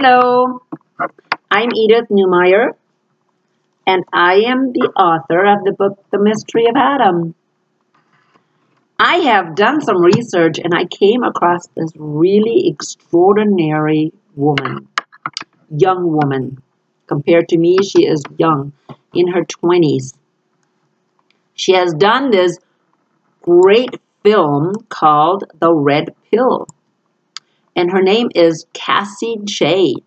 Hello, I'm Edith Newmeyer, and I am the author of the book, The Mystery of Adam. I have done some research and I came across this really extraordinary woman, young woman. Compared to me, she is young, in her 20s. She has done this great film called The Red Pill, and her name is Cassie Jaye.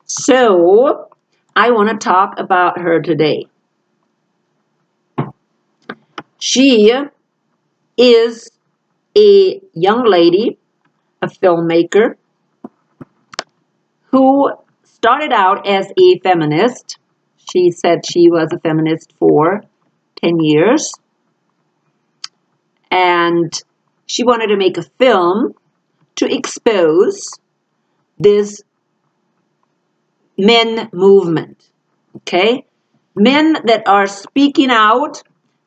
So, I want to talk about her today. She is a young lady, a filmmaker, who started out as a feminist. She said she was a feminist for 10 years. And she wanted to make a film to expose this men movement. Okay? Men that are speaking out.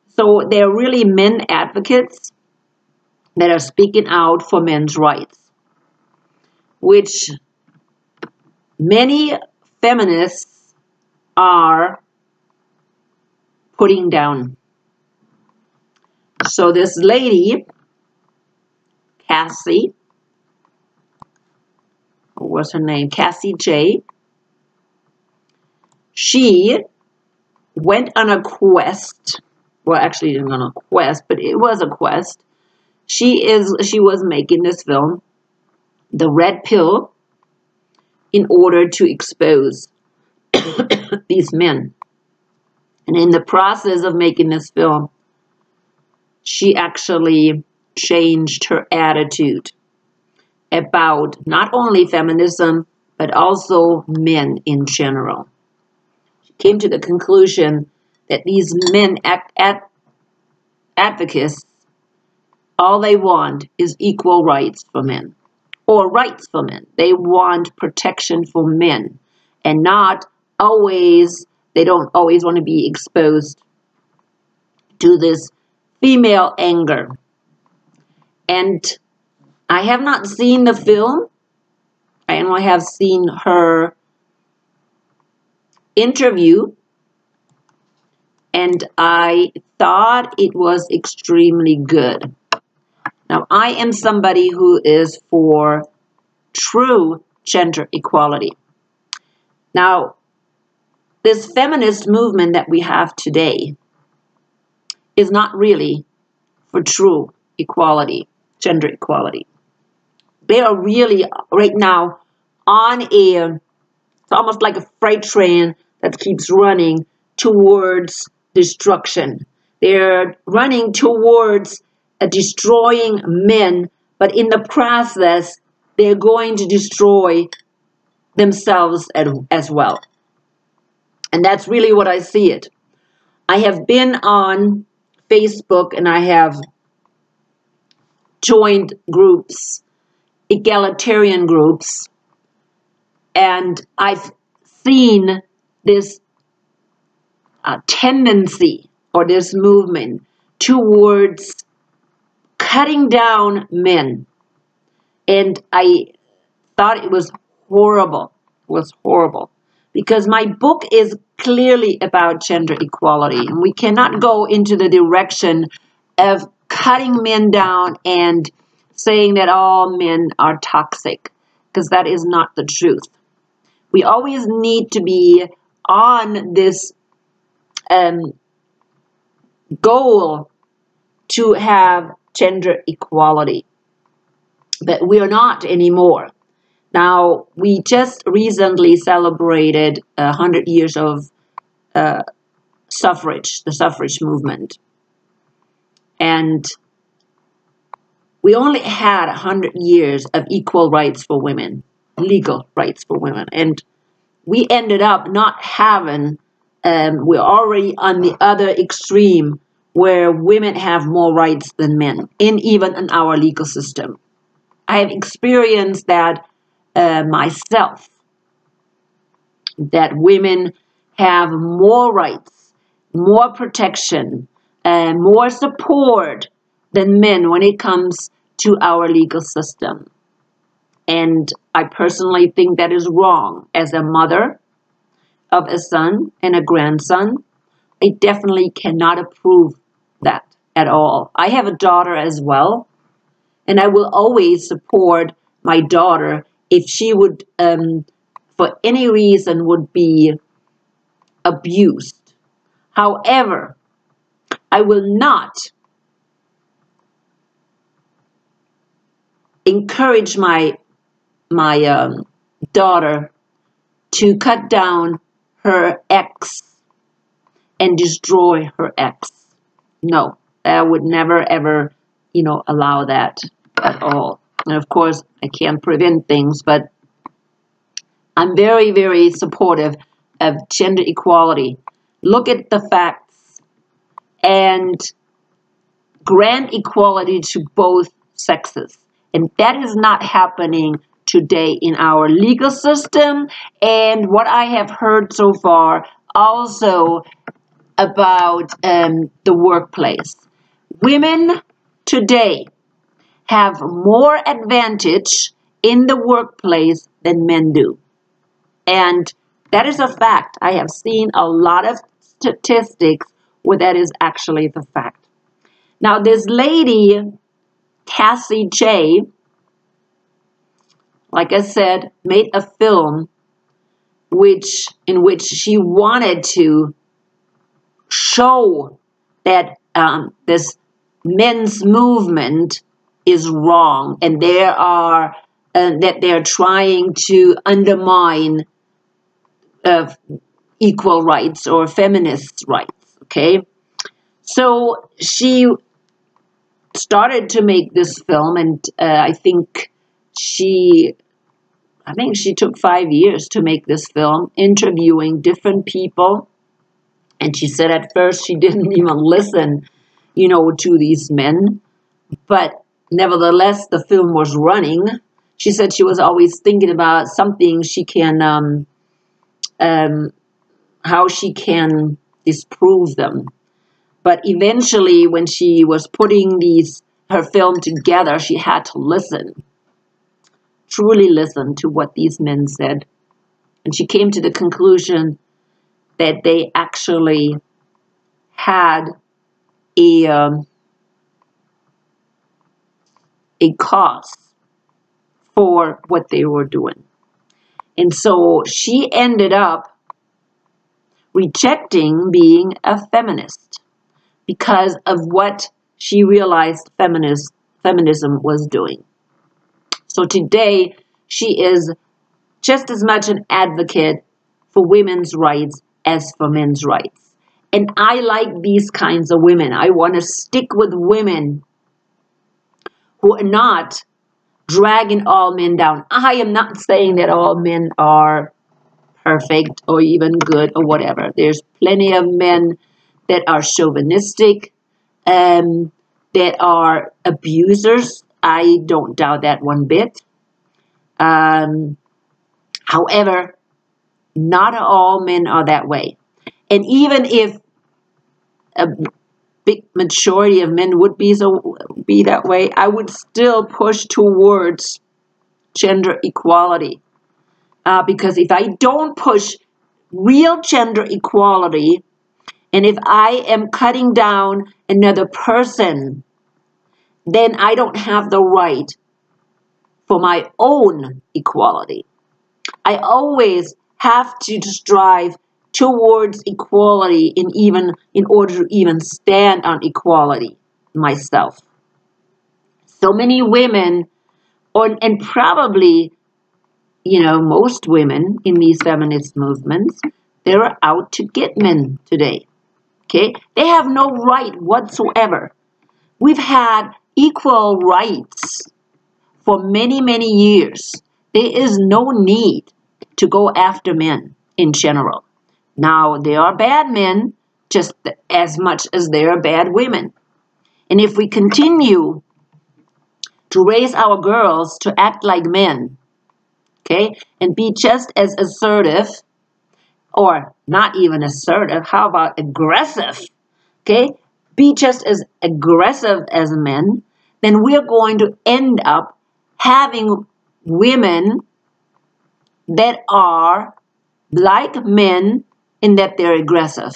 So they're really men advocates that are speaking out for men's rights, which many feminists are putting down. So this lady, Cassie, what was her name? Cassie Jaye, she went on a quest. Well, actually didn't on a quest, but it was a quest. She was making this film, The Red Pill, in order to expose these men. And in the process of making this film, she actually changed her attitude about not only feminism, but also men in general. She came to the conclusion that these men advocates, all they want is equal rights for men, or rights for men. They want protection for men, and not always, they don't always want to be exposed to this female anger. And I have not seen the film. I only have seen her interview, and I thought it was extremely good. Now, I am somebody who is for true gender equality. Now, this feminist movement that we have today is not really for true equality, gender equality. They are really right now on it's almost like a freight train that keeps running towards destruction. They're running towards destroying men, but in the process, they're going to destroy themselves as well. And that's really what I see it. I have been on Facebook and I have joined groups, egalitarian groups, and I've seen this tendency or this movement towards cutting down men. And I thought it was horrible. It was horrible. Because my book is clearly about gender equality. And we cannot go into the direction of cutting men down and saying that all men are toxic. Because that is not the truth. We always need to be on this goal to have gender equality. But we are not anymore. Now, we just recently celebrated 100 years of suffrage, the suffrage movement. And we only had 100 years of equal rights for women, legal rights for women. And we ended up not having, we're already on the other extreme where women have more rights than men, even in our legal system. I have experienced that myself, that women have more rights, more protection, and more support than men when it comes to our legal system. And I personally think that is wrong. As a mother of a son and a grandson, I definitely cannot approve that at all. I have a daughter as well, and I will always support my daughter if she would, for any reason, would be abused. However, I will not encourage my daughter to cut down her ex and destroy her ex. No, I would never ever, allow that at all. And of course, I can't prevent things, but I'm very, very supportive of gender equality. Look at the facts and grant equality to both sexes. And that is not happening today in our legal system. And what I have heard so far also about the workplace. Women today have more advantage in the workplace than men do. And that is a fact. I have seen a lot of statistics where that is actually the fact. Now, this lady, Cassie Jaye, like I said, made a film in which she wanted to show that this men's movement is wrong, and that they're trying to undermine equal rights or feminist rights. Okay, so she started to make this film, and I think she took 5 years to make this film, interviewing different people. And she said at first she didn't even listen, to these men. But nevertheless, the film was running. She said she was always thinking about something she can, how she can disprove them. But eventually, when she was putting her film together, she had to listen. Truly listen to what these men said. And she came to the conclusion that they actually had a cause for what they were doing. And so she ended up rejecting being a feminist because of what she realized feminism was doing. So today, she is just as much an advocate for women's rights as for men's rights. And I like these kinds of women. I want to stick with women who are not dragging all men down. I am not saying that all men are perfect or even good or whatever. There's plenty of men that are chauvinistic, that are abusers. I don't doubt that one bit. However, not all men are that way. And even if a big majority of men would be that way, I would still push towards gender equality. Because if I don't push real gender equality, and if I am cutting down another person, then I don't have the right for my own equality. I always have to strive towards equality in order to even stand on equality myself. So many women, and probably, most women in these feminist movements, they're out to get men today. Okay? They have no right whatsoever. We've had equal rights for many, many years. There is no need to go after men in general. Now, there are bad men just as much as there are bad women. And if we continue to raise our girls to act like men, okay, and be just as assertive, or not even assertive, how about aggressive, okay, be just as aggressive as men, then we're going to end up having women that are like men in that they're aggressive.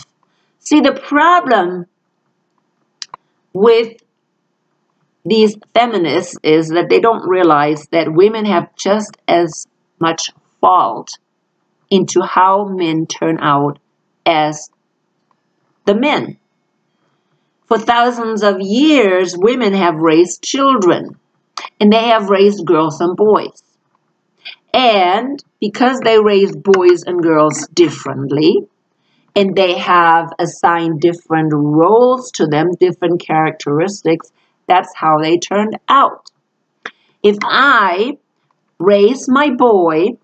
See, the problem with these feminists is that they don't realize that women have just as much fault into how men turn out as the men. For thousands of years, women have raised children, and they have raised girls and boys. And because they raise boys and girls differently, and they have assigned different roles to them, different characteristics, that's how they turned out. If I raise my boy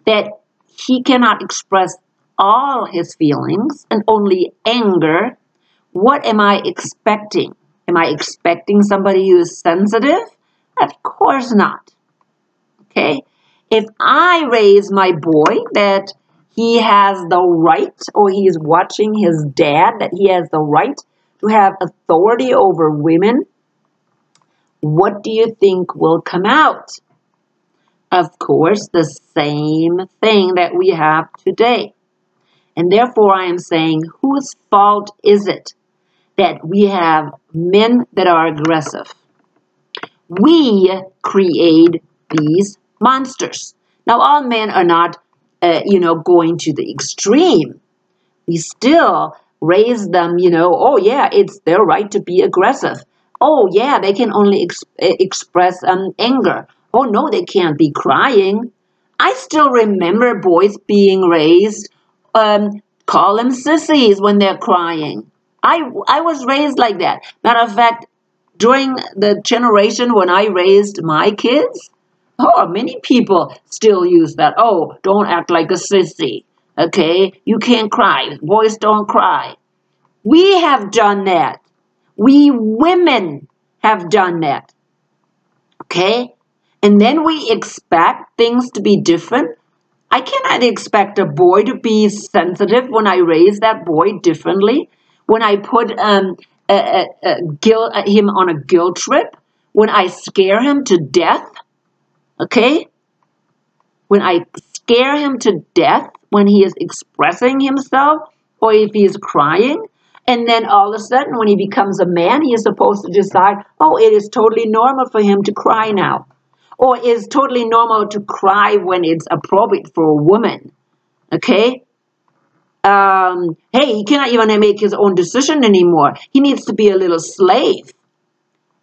that he cannot express all his feelings and only anger, what am I expecting? Am I expecting somebody who is sensitive? Of course not. Okay? If I raise my boy that he has the right, or he is watching his dad, that he has the right to have authority over women, what do you think will come out? Of course, the same thing that we have today. And therefore, I am saying, whose fault is it that we have men that are aggressive? We create these monsters. Now, all men are not, going to the extreme. We still raise them, oh yeah, it's their right to be aggressive. Oh yeah, they can only express anger. Oh no, they can't be crying. I still remember boys being raised, call them sissies when they're crying. I was raised like that. Matter of fact, during the generation when I raised my kids, many people still use that. Oh, don't act like a sissy. Okay, you can't cry. Boys don't cry. We have done that. We women have done that. Okay? And then we expect things to be different. I cannot expect a boy to be sensitive when I raise that boy differently. When I put him on a guilt trip. When I scare him to death. Okay? When I scare him to death when he is expressing himself or if he is crying, and then all of a sudden when he becomes a man, he is supposed to decide, oh, it is totally normal for him to cry now. Or it's totally normal to cry when it's appropriate for a woman. Okay? Hey, he cannot even make his own decision anymore. He needs to be a little slave.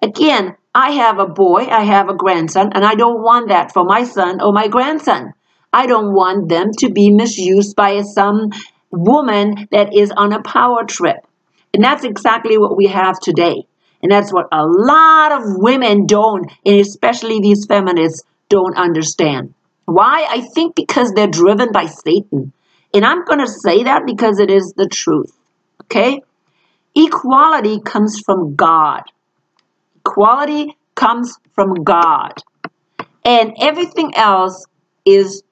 Again, I have a boy, I have a grandson, and I don't want that for my son or my grandson. I don't want them to be misused by some woman that is on a power trip. And that's exactly what we have today. And that's what a lot of women don't, and especially these feminists, don't understand. Why? I think because they're driven by Satan. And I'm going to say that because it is the truth. Okay? Equality comes from God. Equality comes from God. And everything else is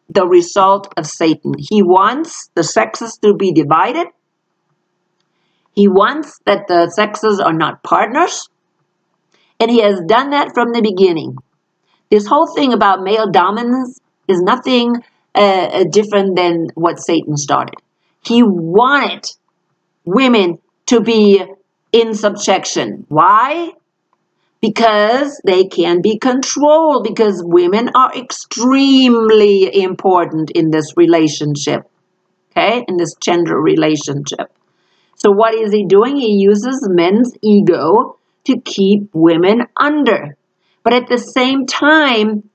the result of Satan. He wants the sexes to be divided. He wants that the sexes are not partners. And he has done that from the beginning. This whole thing about male dominance is nothing different than what Satan started. He wanted women to be in subjection. Why? Because they can be controlled, because women are extremely important in this relationship, okay, in this gender relationship. So what is he doing? He uses men's ego to keep women under. But at the same time,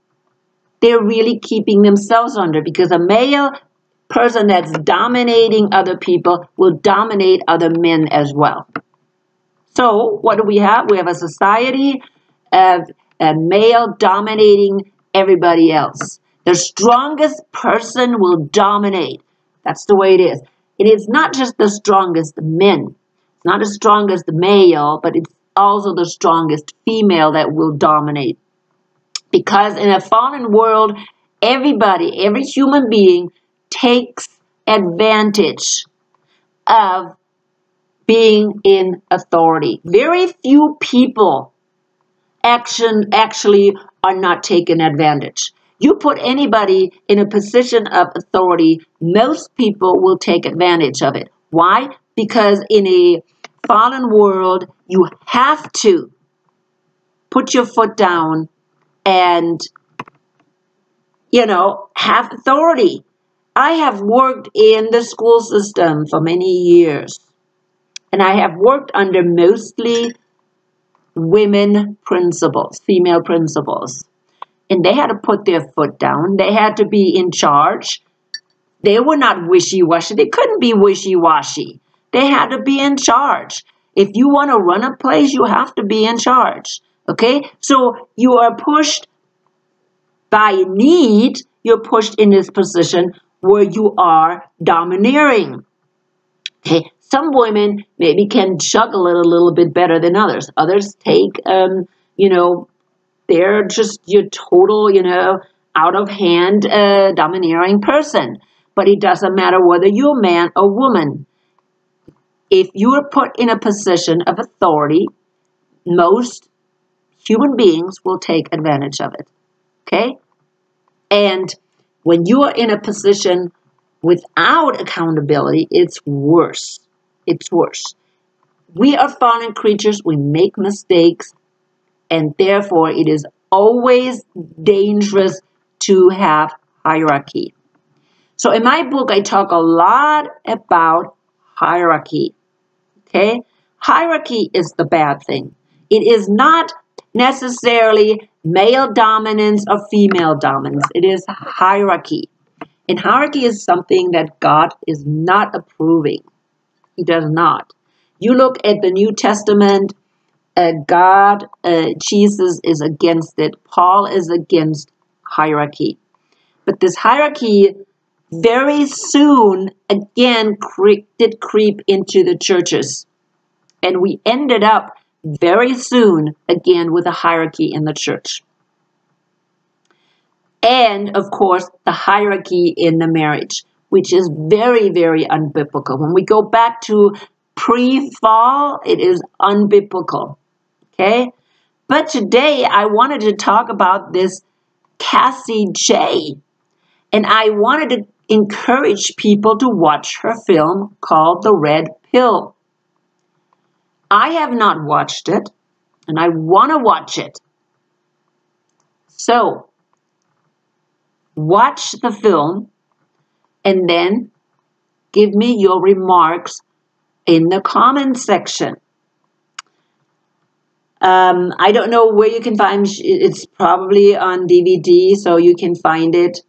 they're really keeping themselves under, because a male person that's dominating other people will dominate other men as well. So what do we have? We have a society of a male dominating everybody else. The strongest person will dominate. That's the way it is. It is not just the strongest men. It's not the strongest male, but it's also the strongest female that will dominate. Because in a fallen world, everybody, every human being takes advantage of being in authority. Very few people actually are not taken advantage. You put anybody in a position of authority, most people will take advantage of it. Why? Because in a fallen world, you have to put your foot down and, have authority. I have worked in the school system for many years, and I have worked under mostly women principals, female principals. And they had to put their foot down. They had to be in charge. They were not wishy-washy. They couldn't be wishy-washy. They had to be in charge. If you want to run a place, you have to be in charge. Okay? So you are pushed by need. You're pushed in this position where you are domineering. Okay? Some women maybe can juggle it a little bit better than others. Others take, they're just your total, out of hand, domineering person. But it doesn't matter whether you're a man or woman. If you are put in a position of authority, most human beings will take advantage of it. Okay? And when you are in a position without accountability, it's worse. It's worse. We are fallen creatures. We make mistakes. And therefore, it is always dangerous to have hierarchy. So in my book, I talk a lot about hierarchy. Okay? Hierarchy is the bad thing. It is not necessarily male dominance or female dominance. It is hierarchy. And hierarchy is something that God is not approving. He does not. You look at the New Testament, Jesus is against it. Paul is against hierarchy. But this hierarchy very soon, again, did creep into the churches. And we ended up very soon, again, with a hierarchy in the church. And, of course, the hierarchy in the marriage, which is very, very unbiblical. When we go back to pre-fall, it is unbiblical. Okay? But today, I wanted to talk about this Cassie Jaye. And I wanted to encourage people to watch her film called The Red Pill. I have not watched it, and I want to watch it. So, watch the film, and then give me your remarks in the comment section. I don't know where you can find it. It's probably on DVD, so you can find it.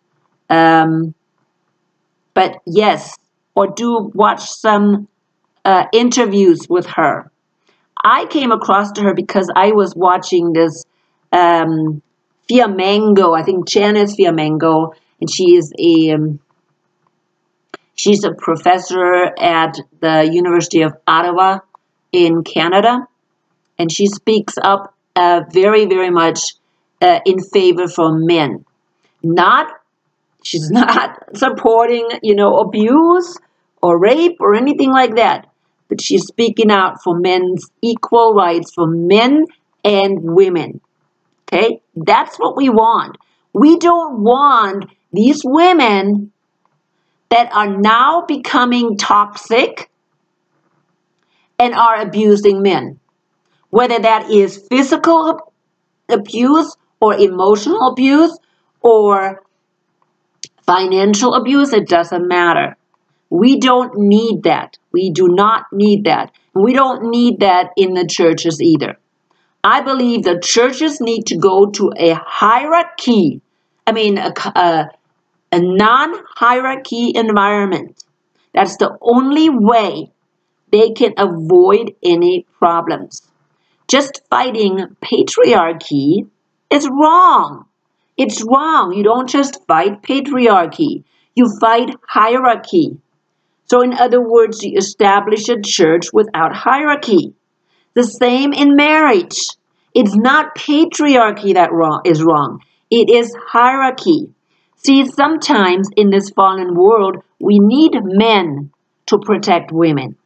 But yes, or do watch some interviews with her. I came across to her because I was watching this Fiamengo, I think Janice Fiamengo, and she's a professor at the University of Ottawa in Canada, and she speaks up very, very much in favor for men. She's not supporting, abuse or rape or anything like that, but she's speaking out for men's equal rights for men and women. Okay, that's what we want. We don't want these women that are now becoming toxic and are abusing men. Whether that is physical abuse or emotional abuse or financial abuse, it doesn't matter. We don't need that. We do not need that. We don't need that in the churches either. I believe the churches need to go to a hierarchy. A non-hierarchy environment. That's the only way they can avoid any problems. Just fighting patriarchy is wrong. It's wrong. You don't just fight patriarchy. You fight hierarchy. So in other words, you establish a church without hierarchy. The same in marriage. It's not patriarchy that is wrong. It is hierarchy. See, sometimes in this fallen world, we need men to protect women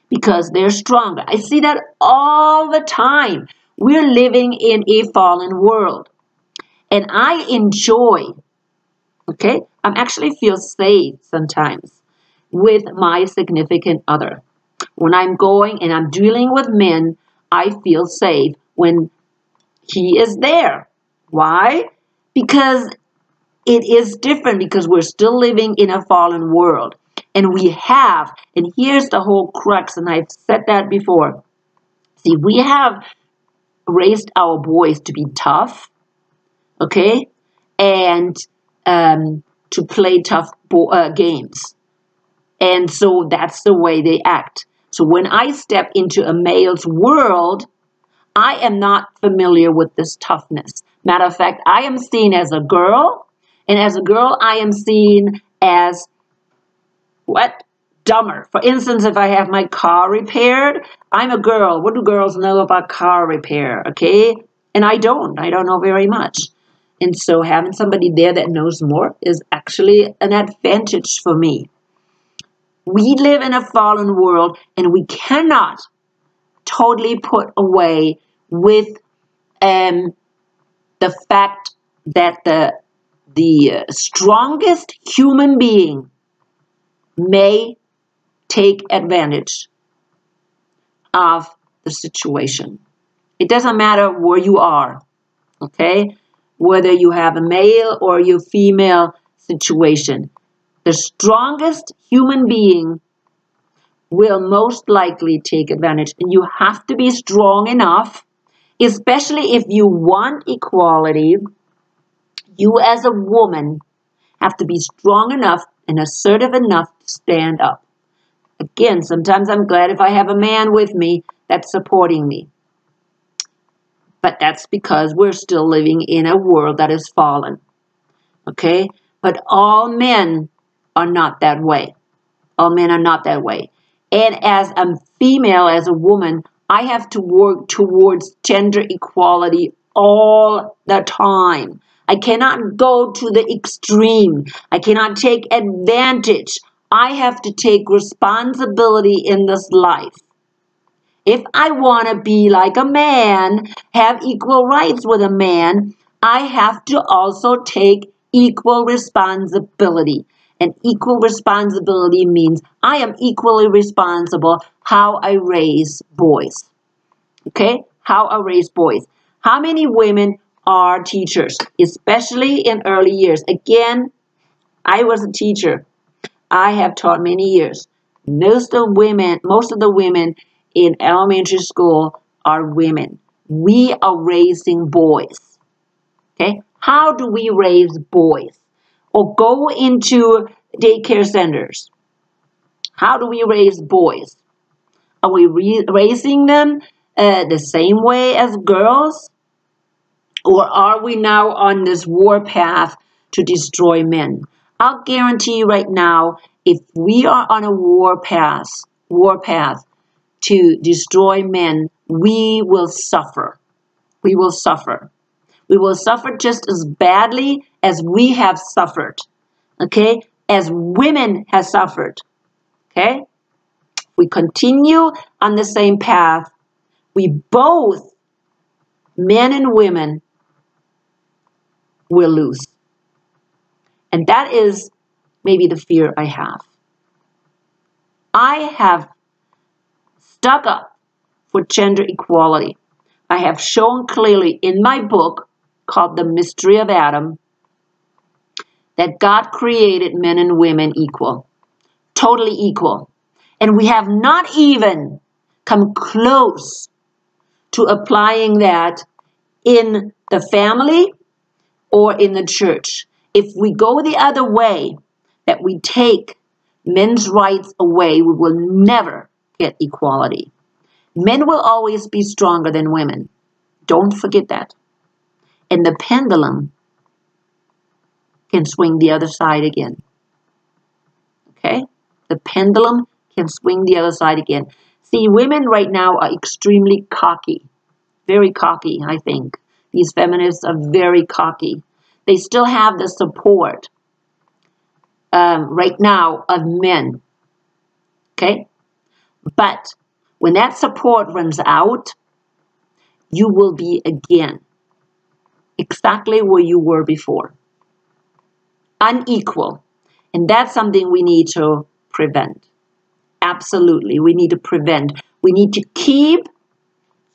because they're stronger. I see that all the time. We're living in a fallen world. And I enjoy, okay, I actually feel safe sometimes with my significant other. When I'm going and I'm dealing with men, I feel safe when he is there. Why? Because it is different, because we're still living in a fallen world. And we have, and here's the whole crux, and I've said that before. See, we have raised our boys to be tough, okay, and to play tough games. And so that's the way they act. So when I step into a male's world, I am not familiar with this toughness. Matter of fact, I am seen as a girl, and as a girl, I am seen as what? Dumber. For instance, if I have my car repaired, I'm a girl. What do girls know about car repair? Okay? And I don't know very much. And so having somebody there that knows more is actually an advantage for me. We live in a fallen world, and we cannot totally put away with the fact that the strongest human being may take advantage of the situation. It doesn't matter where you are, okay? Whether you have a male or your female situation. The strongest human being will most likely take advantage. And you have to be strong enough, especially if you want equality. You as a woman have to be strong enough and assertive enough to stand up. Again, sometimes I'm glad if I have a man with me that's supporting me. But that's because we're still living in a world that is fallen. Okay? But all men are not that way. All men are not that way. And as a female, as a woman, I have to work towards gender equality all the time. I cannot go to the extreme. I cannot take advantage. I have to take responsibility in this life. If I want to be like a man, have equal rights with a man, I have to also take equal responsibility. And equal responsibility means I am equally responsible how I raise boys. Okay? How I raise boys. How many women are teachers, especially in early years? Again, I was a teacher. I have taught many years. Most of the women in elementary school are women. We are raising boys. Okay? How do we raise boys? Or go into daycare centers. How do we raise boys? Are we raising them the same way as girls? Or are we now on this war path to destroy men? I'll guarantee you right now, if we are on a war path to destroy men, we will suffer. We will suffer. We will suffer just as badly as we have suffered. Okay? As women have suffered. Okay? We continue on the same path. We both, men and women, will lose. And that is maybe the fear I have. I have stuck up for gender equality. I have shown clearly in my book called The Mystery of Adam that God created men and women equal, totally equal. And we have not even come close to applying that in the family or in the church. If we go the other way, that we take men's rights away, we will never get equality. Men will always be stronger than women. Don't forget that. And the pendulum can swing the other side again. Okay? The pendulum can swing the other side again. See, women right now are extremely cocky. Very cocky, I think. These feminists are very cocky. They still have the support right now of men. Okay? But when that support runs out, you will be again exactly where you were before. Unequal. And that's something we need to prevent. Absolutely. We need to prevent. We need to keep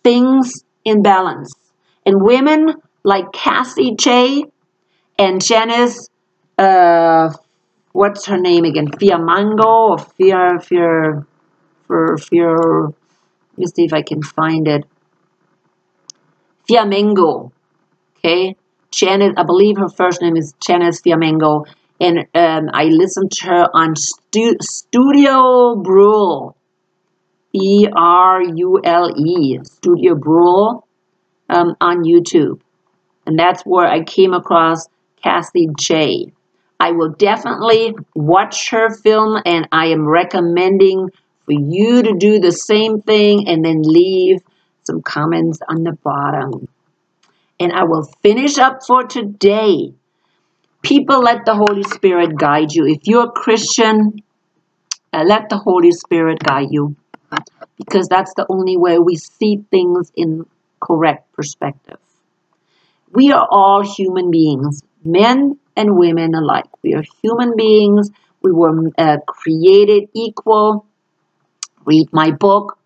things in balance. And women like Cassie, Jaye, and Janice, what's her name again? Fiamango or let me see if I can find it. Fiamengo. Okay. Janice, I believe her first name is Janice Fiamengo. And I listened to her on Studio Brule. B-R-U-L-E. Studio Brule on YouTube. And that's where I came across Cassie Jaye. I will definitely watch her film, and I am recommending for you to do the same thing and then leave some comments on the bottom. And I will finish up for today. People, let the Holy Spirit guide you. If you're a Christian, let the Holy Spirit guide you, because that's the only way we see things in correct perspective. We are all human beings, men and women alike. We are human beings. We were created equal. Read my book.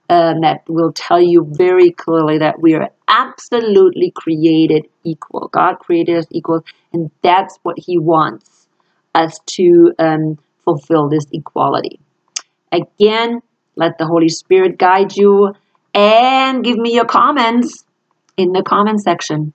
That will tell you very clearly that we are absolutely created equal. God created us equal, and that's what He wants us to fulfill, this equality. Again, let the Holy Spirit guide you, and give me your comments in the comment section.